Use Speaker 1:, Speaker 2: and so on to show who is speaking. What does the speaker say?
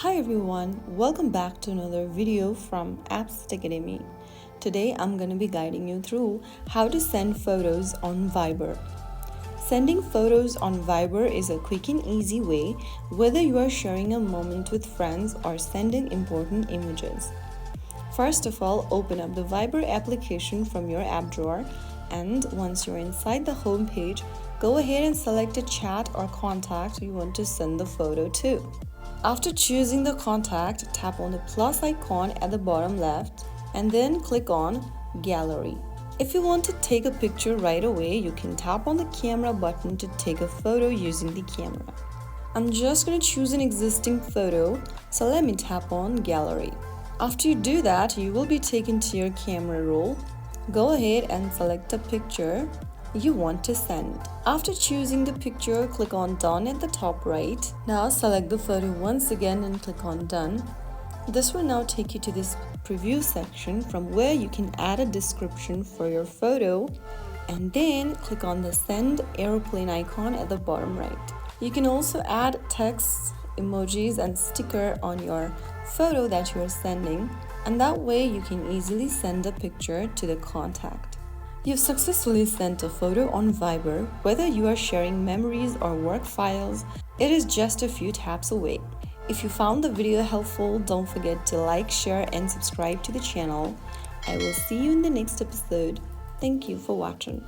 Speaker 1: Hi everyone, welcome back to another video from Apps Academy. Today I'm going to be guiding you through how to send photos on Viber. Sending photos on Viber is a quick and easy way whether you are sharing a moment with friends or sending important images. First of all, open up the Viber application from your app drawer, and once you're inside the home page, go ahead and select a chat or contact you want to send the photo to. After choosing the contact, tap on the plus icon at the bottom left and then click on Gallery. If you want to take a picture right away, you can tap on the camera button to take a photo using the camera. I'm just going to choose an existing photo, so let me tap on Gallery. After you do that, you will be taken to your camera roll. Go ahead and select a picture you want to send. After choosing the picture, click on Done at the top right. Now select the photo once again and click on Done. This will now take you to this preview section from where you can add a description for your photo, and then click on the send aeroplane icon at the bottom right. You can also add text, emojis and sticker on your photo that you are sending, and that way you can easily send a picture to the contact. You've successfully sent a photo on Viber. Whether you are sharing memories or work files, it is just a few taps away. If you found the video helpful, don't forget to like, share and subscribe to the channel. I will see you in the next episode. Thank you for watching.